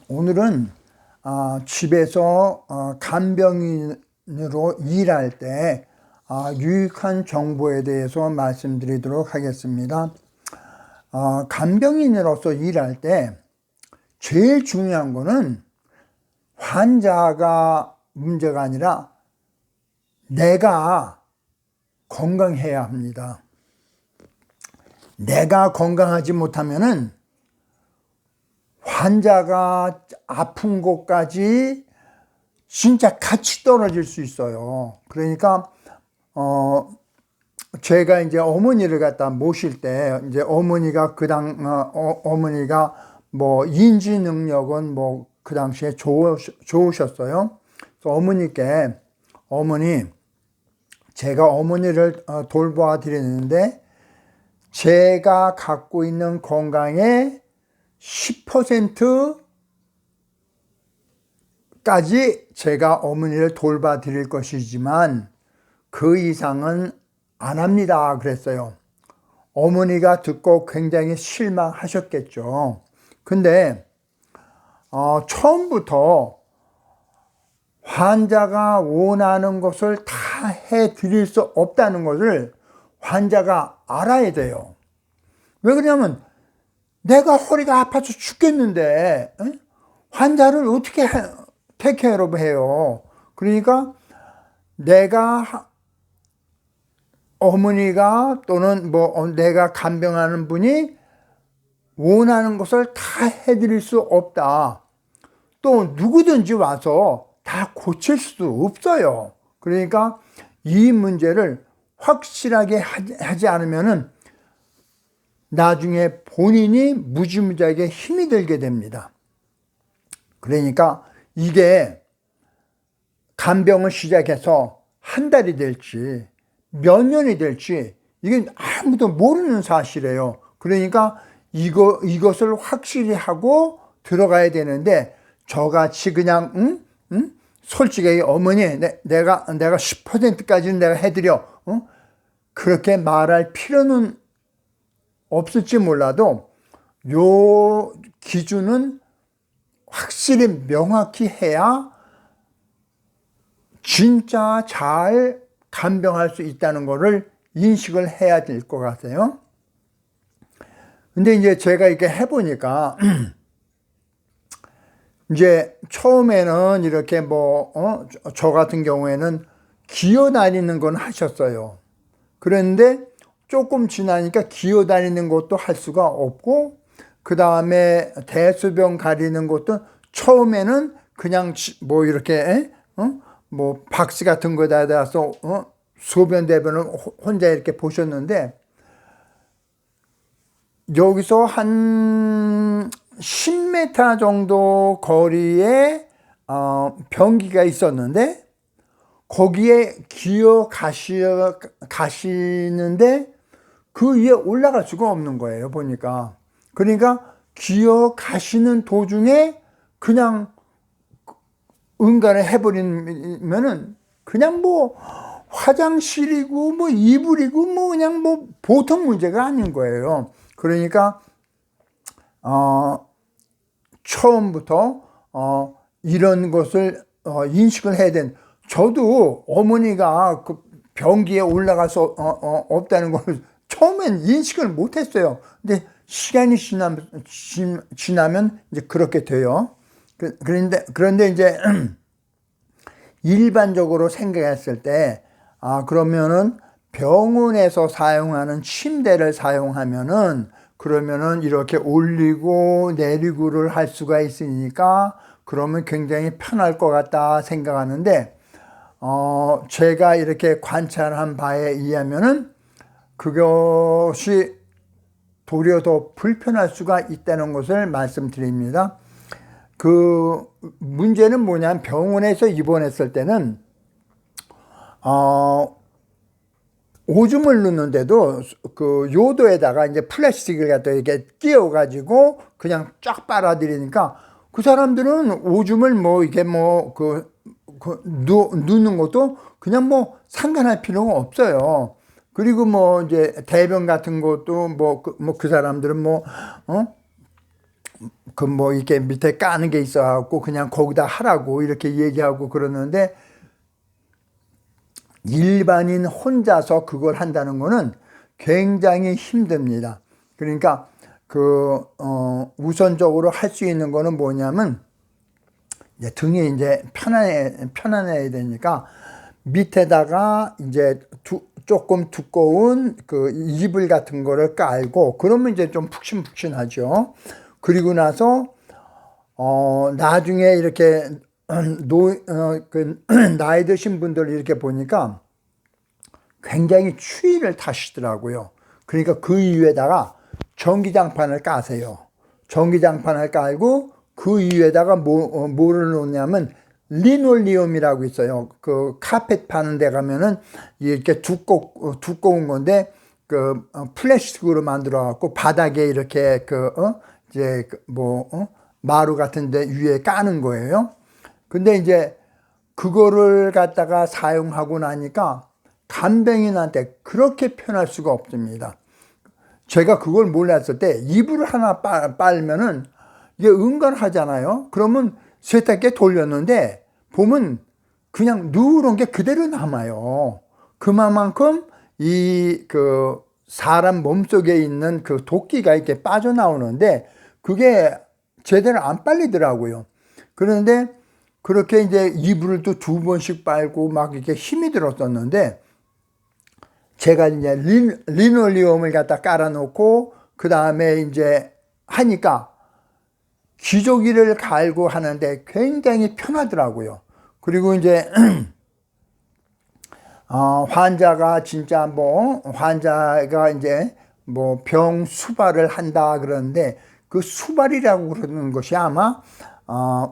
오늘은 집에서 간병인으로 일할 때 유익한 정보에 대해서 말씀드리도록 하겠습니다. 간병인으로서 일할 때 제일 중요한 거는 환자가 문제가 아니라 내가 건강해야 합니다. 내가 건강하지 못하면은 환자가 아픈 곳까지 진짜 같이 떨어질 수 있어요. 그러니까 제가 이제 어머니를 갖다 모실 때 이제 어머니가 어머니가 뭐 인지 능력은 뭐 그 당시에 좋으셨어요. 그래서 제가 어머니를 돌보아 드렸는데 제가 갖고 있는 건강의 10%까지 제가 어머니를 돌봐 드릴 것이지만 그 이상은 안 합니다 그랬어요. 어머니가 듣고 굉장히 실망하셨겠죠. 근데 처음부터 환자가 원하는 것을 다 해드릴 수 없다는 것을 환자가 알아야 돼요. 왜 그러냐면 내가 허리가 아파서 죽겠는데 환자를 어떻게 테이크케어를 해요. 그러니까 어머니가 또는 내가 간병하는 분이 원하는 것을 다 해드릴 수 없다. 또 누구든지 와서 다 고칠 수도 없어요. 그러니까 이 문제를 확실하게 하지 않으면은 나중에 본인이 무지무지하게 힘이 들게 됩니다. 그러니까 이게 간병을 시작해서 한 달이 될지 몇 년이 될지 이게 아무도 모르는 사실이에요. 그러니까 이것을 확실히 하고 들어가야 되는데 저같이 그냥 솔직히 어머니 내가 10%까지는 내가 해드려 그렇게 말할 필요는 없을지 몰라도 요 기준은 확실히 명확히 해야 진짜 잘 간병할 수 있다는 것을 인식을 해야 될 것 같아요. 근데 이제 제가 이렇게 해보니까 이제 처음에는 이렇게 저 같은 경우에는 기어다니는 건 하셨어요. 그런데 조금 지나니까 기어다니는 것도 할 수가 없고 그 다음에 대소변 가리는 것도 처음에는 그냥 이렇게 박스 같은 거다 대서 소변 대변을 혼자 이렇게 보셨는데 여기서 한 10m 정도 거리에 변기가 있었는데 거기에 기어 가시는데 그 위에 올라갈 수가 없는 거예요 보니까. 그러니까 기어 가시는 도중에 그냥 응가를 해버리면은 그냥 화장실이고 이불이고 그냥 보통 문제가 아닌 거예요. 그러니까 처음부터 이런 것을 인식을 해야 되는. 저도 어머니가 그 변기에 올라가서 없다는 걸 처음엔 인식을 못했어요. 근데 시간이 지나면 이제 그렇게 돼요. 그런데 이제 일반적으로 생각했을 때 그러면은 병원에서 사용하는 침대를 사용하면은 그러면은 이렇게 올리고 내리고를 할 수가 있으니까 그러면 굉장히 편할 것 같다 생각하는데 제가 이렇게 관찰한 바에 의하면은 그것이 도리어 더 불편할 수가 있다는 것을 말씀드립니다. 그 문제는 뭐냐면 병원에서 입원했을 때는 오줌을 넣는데도 그 요도에다가 이제 플라스틱을 갖다 이렇게 끼워가지고 그냥 쫙 빨아들이니까 그 사람들은 오줌을 넣는 것도 그냥 상관할 필요가 없어요. 그리고 이제 대변 같은 것도 그 사람들은 그 뭐 이렇게 밑에 까는 게 있어갖고 그냥 거기다 하라고 이렇게 얘기하고 그러는데, 일반인 혼자서 그걸 한다는 거는 굉장히 힘듭니다. 그러니까 우선적으로 할 수 있는 거는 뭐냐면, 이제 등이 이제 편안해야 되니까 밑에다가 이제 조금 두꺼운 그 이불 같은 거를 깔고, 그러면 이제 좀 푹신푹신하죠. 그리고 나서 나중에 이렇게 나이 드신 분들 이렇게 보니까 굉장히 추위를 타시더라고요. 그러니까 그 위에다가 전기장판을 까세요. 전기장판을 깔고 그 위에다가 뭐를 놓냐면 리놀리움이라고 있어요. 그 카펫 파는 데 가면은 이렇게 두꺼운 건데 플라스틱으로 만들어 갖고 바닥에 이렇게 마루 같은 데 위에 까는 거예요. 근데 이제 그거를 갖다가 사용하고 나니까 간병인한테 그렇게 편할 수가 없습니다. 제가 그걸 몰랐을 때 이불을 하나 빨면은 이게 은간하잖아요. 그러면 세탁기에 돌렸는데 보면 그냥 누런 게 그대로 남아요. 그만큼 사람 몸속에 있는 그 도끼가 이렇게 빠져나오는데 그게 제대로 안 빨리더라고요. 그런데 그렇게 이제 이불을 또 2번씩 빨고 막 이렇게 힘이 들었었는데, 제가 이제 리놀리움을 갖다 깔아놓고 그 다음에 이제 하니까 기저귀를 갈고 하는데 굉장히 편하더라고요. 그리고 이제 환자가 이제 병 수발을 한다 그러는데, 그 수발이라고 그러는 것이 아마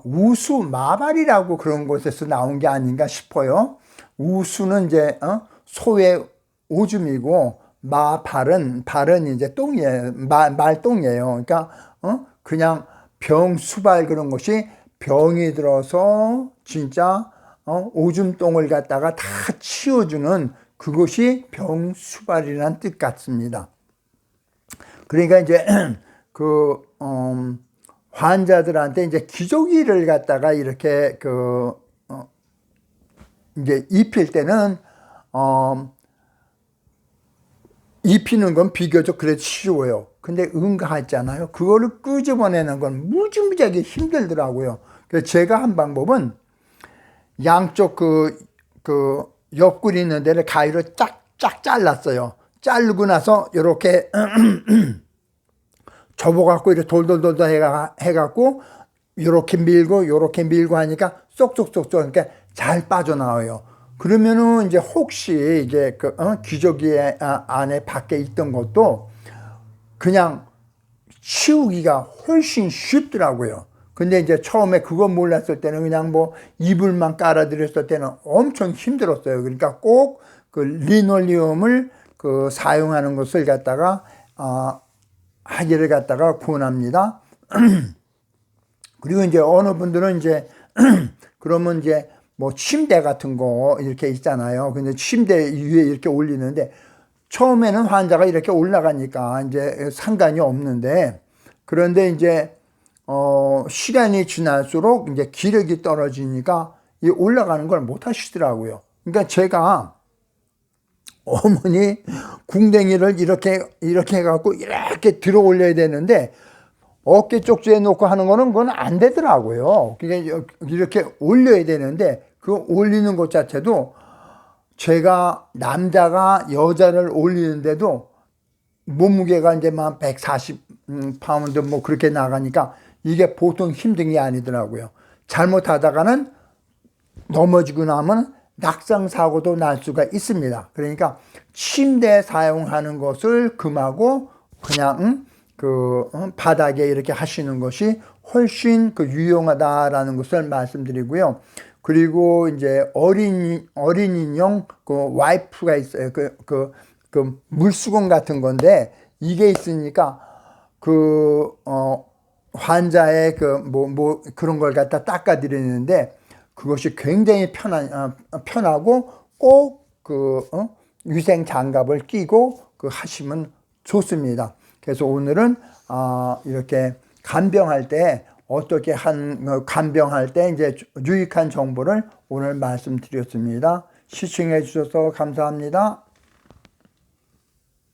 우수 마발이라고 그런 곳에서 나온 게 아닌가 싶어요. 우수는 이제 소의 오줌이고 발은 이제 똥이에요. 말똥이에요. 그러니까 그냥 병 수발 그런 것이 병이 들어서 진짜 오줌똥을 갖다가 다 치워주는 그것이 병수발이라는 뜻 같습니다. 그러니까 이제 환자들한테 이제 기저귀를 갖다가 이렇게 이제 입힐 때는 입히는 건 비교적 그래도 쉬워요. 근데 응가했잖아요. 그거를 끄집어내는 건 무지무지하게 힘들더라고요. 그래서 제가 한 방법은 양쪽 옆구리 있는 데를 가위로 쫙쫙 잘랐어요. 자르고 나서 이렇게 접어갖고 이렇게 돌돌돌돌 해갖고 이렇게 밀고 하니까 쏙쏙쏙쏙 이렇게 잘 빠져나와요. 그러면은 이제 혹시 이제 기저귀 안에 밖에 있던 것도 그냥 치우기가 훨씬 쉽더라고요. 근데 이제 처음에 그거 몰랐을 때는 그냥 이불만 깔아드렸을 때는 엄청 힘들었어요. 그러니까 꼭 그 리놀리움을 사용하는 것을 갖다가 하기를 갖다가 권합니다. 그리고 이제 어느 분들은 이제 그러면 이제 침대 같은 거 이렇게 있잖아요. 근데 침대 위에 이렇게 올리는데 처음에는 환자가 이렇게 올라가니까 이제 상관이 없는데, 그런데 이제 시간이 지날수록 이제 기력이 떨어지니까 이 올라가는 걸 못 하시더라고요. 그러니까 제가 어머니 궁뎅이를 이렇게 해갖고 이렇게 들어 올려야 되는데 어깨 쪽지에 놓고 하는 거는 그건 안 되더라고요. 그러니까 이렇게 올려야 되는데 그 올리는 것 자체도 제가 남자가 여자를 올리는데도 몸무게가 이제 140파운드 그렇게 나가니까 이게 보통 힘든 게 아니더라고요. 잘못하다가는 넘어지고 나면 낙상 사고도 날 수가 있습니다. 그러니까 침대 사용하는 것을 금하고 그냥 바닥에 이렇게 하시는 것이 훨씬 유용하다라는 것을 말씀드리고요. 그리고 이제 어린이용 와이프가 있어요. 물수건 같은 건데 이게 있으니까 환자의 그런 걸 갖다 닦아드리는데 그것이 굉장히 편하고 꼭 위생 장갑을 끼고 하시면 좋습니다. 그래서 오늘은 이렇게 간병할 때 어떻게 간병할 때 이제 유익한 정보를 오늘 말씀드렸습니다. 시청해 주셔서 감사합니다.